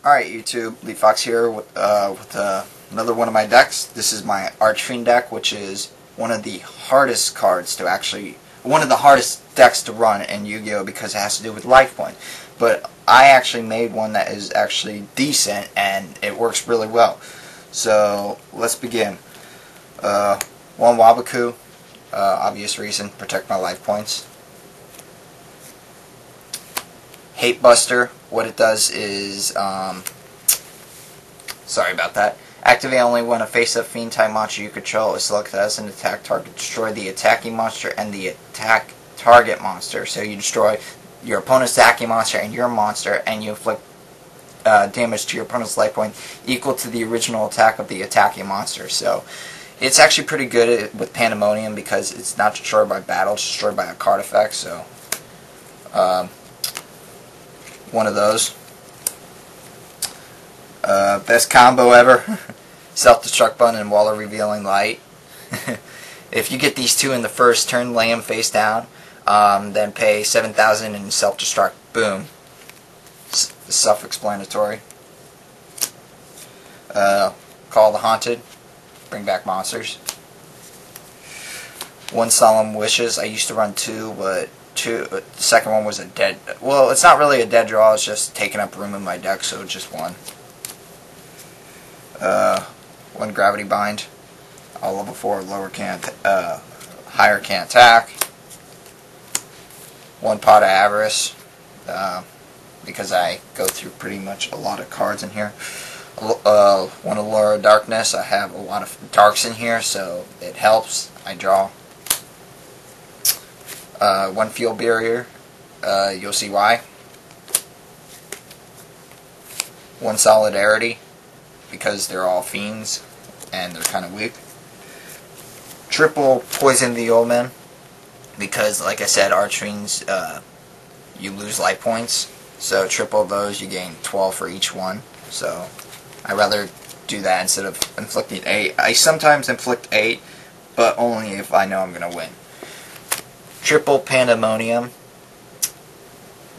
Alright YouTube, Lee Fox here with another one of my decks. This is my Archfiend deck, which is one of the hardest cards to one of the hardest decks to run in Yu-Gi-Oh! Because it has to do with life point. But I actually made one that is actually decent and it works really well. So let's begin. One Wabaku, obvious reason, protect my life points. Hate Buster, what it does is, sorry about that. Activate only when a face-up fiend type monster you control is selected as an attack target. Destroy the attacking monster and the attack target monster. So you destroy your opponent's attacking monster and your monster, and you inflict damage to your opponent's life point equal to the original attack of the attacking monster. So it's actually pretty good with Pandemonium because it's not destroyed by battle, it's destroyed by a card effect. So one of those. Best combo ever. Self-destruct button and Wall of Revealing Light. If you get these two in the first turn, lay them face down, then pay 7,000 and self-destruct. Boom. Self-explanatory. Call the Haunted. Bring back monsters. One Solemn Wishes. I used to run two, but the second one was a dead... Well, it's not really a dead draw, it's just taking up room in my deck, so just one. One Gravity Bind. All level 4, higher can't attack. One Pot of Avarice, because I go through pretty much a lot of cards in here. One Allure of Darkness. I have a lot of darks in here, so it helps. I draw. One Field Barrier, you'll see why. One Solidarity, because they're all fiends and they're kind of weak. Triple Poison the Old Man, because like I said, Archfiends, you lose life points, so triple those, you gain 12 for each one. So I'd rather do that instead of inflicting 8. I sometimes inflict 8, but only if I know I'm going to win. Triple Pandemonium,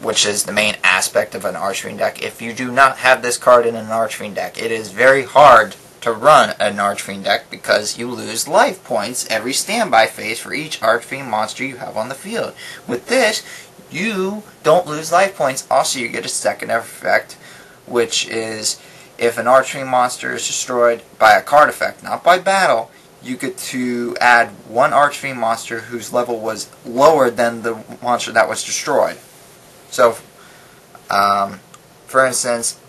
which is the main aspect of an Archfiend deck. If you do not have this card in an Archfiend deck, it is very hard to run an Archfiend deck because you lose life points every standby phase for each Archfiend monster you have on the field. With this, you don't lose life points. Also, you get a second effect, which is if an Archfiend monster is destroyed by a card effect, not by battle, you get to add one Archfiend monster whose level was lower than the monster that was destroyed. So, for instance,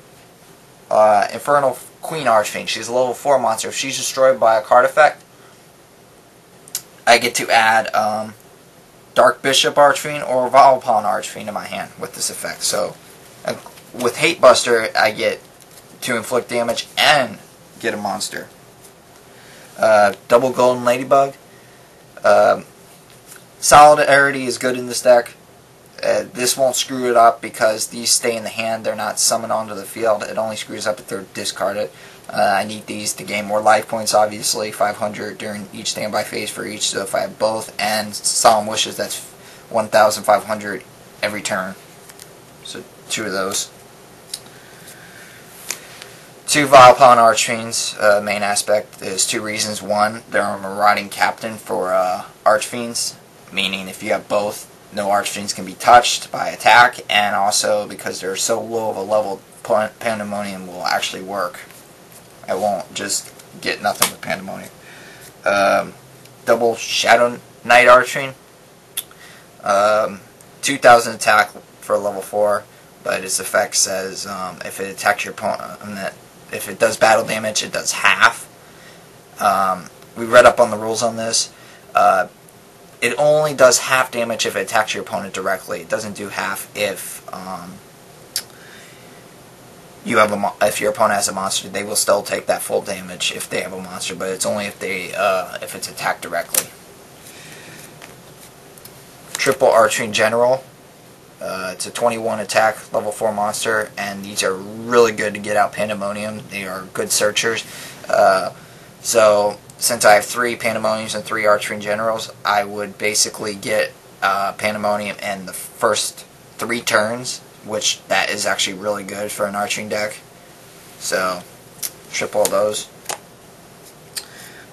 Infernal Queen Archfiend, she's a level 4 monster. If she's destroyed by a card effect, I get to add Dark Bishop Archfiend or Valpon Archfiend in my hand with this effect. So, with Hate Buster, I get to inflict damage and get a monster. Double Golden Ladybug. Solidarity is good in this deck. This won't screw it up because these stay in the hand. They're not summoned onto the field. It only screws up if they're discarded. I need these to gain more life points, obviously. 500 during each standby phase for each. So if I have both and Solemn Wishes, that's 1,500 every turn. So 2 of those. 2 Valpon Archfiends. Main aspect is 2 reasons. One, they're a marauding captain for Archfiends, meaning if you have both, no Archfiends can be touched by attack, and also because they're so low of a level, Pandemonium will actually work. I won't just get nothing with Pandemonium. Double Shadow Knight Archfiend. 2,000 attack for a level 4, but its effect says if it attacks your opponent, if it does battle damage, it does half. We read up on the rules on this. It only does half damage if it attacks your opponent directly. It doesn't do half if if your opponent has a monster. They will still take that full damage if they have a monster, but it's only if if it's attacked directly. Triple Archfiend General. It's a 21 attack, level 4 monster, and these are really good to get out Pandemonium. They are good searchers. So, since I have 3 Pandemoniums and 3 Archfiend Generals, I would basically get Pandemonium in the first 3 turns, which that is actually really good for an Archfiend deck. So, triple those.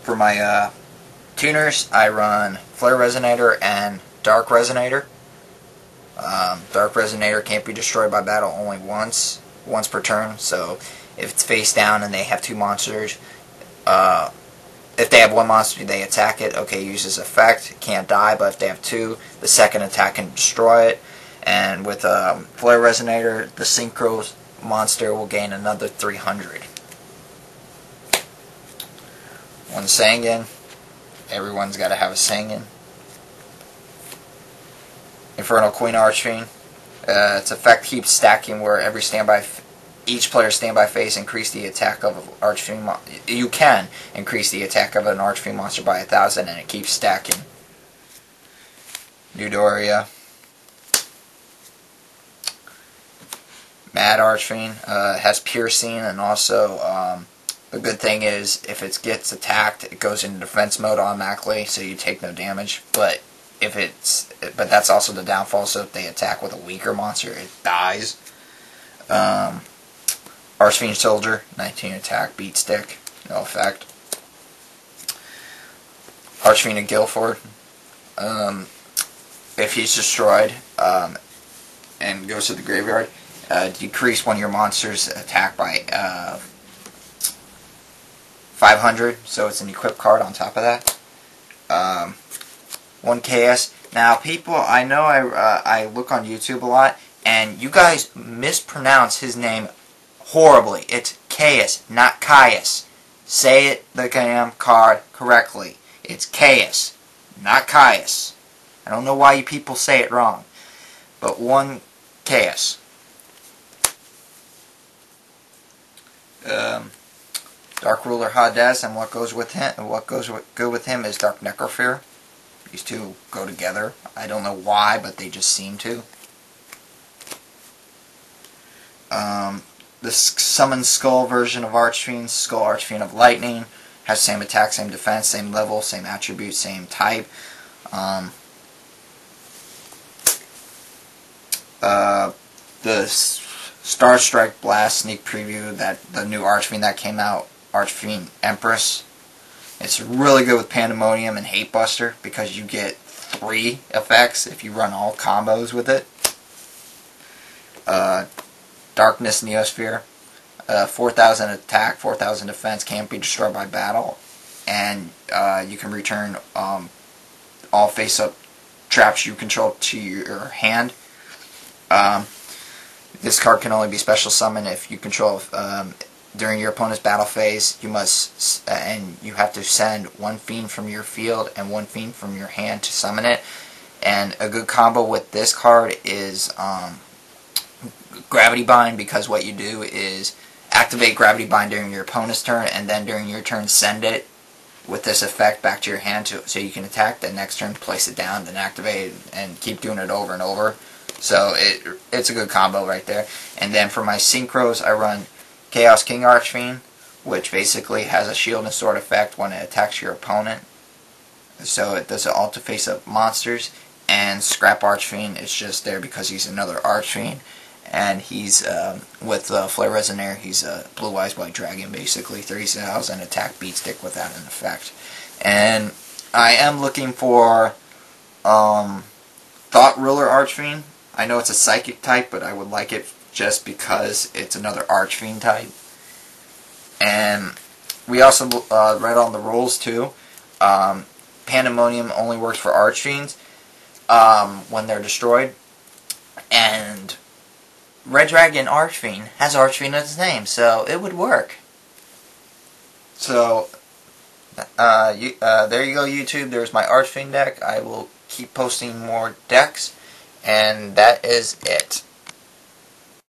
For my tuners, I run Flare Resonator and Dark Resonator. Dark Resonator can't be destroyed by battle only once per turn, so if it's face down and they have two monsters, if they have one monster, they attack it, okay, uses effect, can't die, but if they have two, the second attack can destroy it. And with Flare Resonator, the Synchro monster will gain another 300. One Sangan, everyone's got to have a Sangan. Infernal Queen Archfiend. Its effect keeps stacking where each player's standby phase increase the attack of an Archfiend. You can increase the attack of an Archfiend monster by 1,000, and it keeps stacking. Eudoria. Mad Archfiend has piercing, and also the good thing is if it gets attacked, it goes into defense mode automatically, so you take no damage. But that's also the downfall. So if they attack with a weaker monster, it dies. Archfiend Soldier, 19 attack, beat stick, no effect. Archfiend of Guildford, if he's destroyed and goes to the graveyard, decrease one of your monsters' attack by 500, so it's an equipped card on top of that. 1 KS. Now, people, I know I look on YouTube a lot, and you guys mispronounce his name horribly. It's Caius, not Caius. Say it the damn card correctly. It's Caius, not Caius. I don't know why you people say it wrong. But 1 Caius. Dark Ruler Hades, and what goes with him is Dark Necrofear. These two go together. I don't know why, but they just seem to. The Summon Skull version of Archfiend, Skull Archfiend of Lightning, has same attack, same defense, same level, same attribute, same type. The Star Strike Blast sneak preview, that the new Archfiend that came out, Archfiend Empress. It's really good with Pandemonium and Hate Buster because you get 3 effects if you run all combos with it. Darkness Neosphere, 4,000 attack, 4,000 defense, can't be destroyed by battle, and you can return all face-up traps you control to your hand. This card can only be special summoned if you control. During your opponent's battle phase, you have to send 1 fiend from your field and 1 fiend from your hand to summon it. And a good combo with this card is Gravity Bind, because what you do is activate Gravity Bind during your opponent's turn, and then during your turn send it with this effect back to your hand so you can attack. The next turn place it down, then activate it, and keep doing it over and over. So it's a good combo right there. And then for my synchros, I run Chaos King Archfiend, which basically has a shield and sword effect when it attacks your opponent. So it does it all to face up monsters. And Scrap Archfiend is just there because he's another Archfiend. And he's, with Flare Resonator, he's a Blue Eyes White Dragon, basically. 30,000 attack, beat stick without an effect. And I am looking for Thought Ruler Archfiend. I know it's a Psychic type, but I would like it just because it's another Archfiend type. And we also read on the rules too. Pandemonium only works for Archfiends when they're destroyed. And Red Dragon Archfiend has Archfiend in its name, so it would work. So there you go, YouTube. There's my Archfiend deck. I will keep posting more decks, and that is it.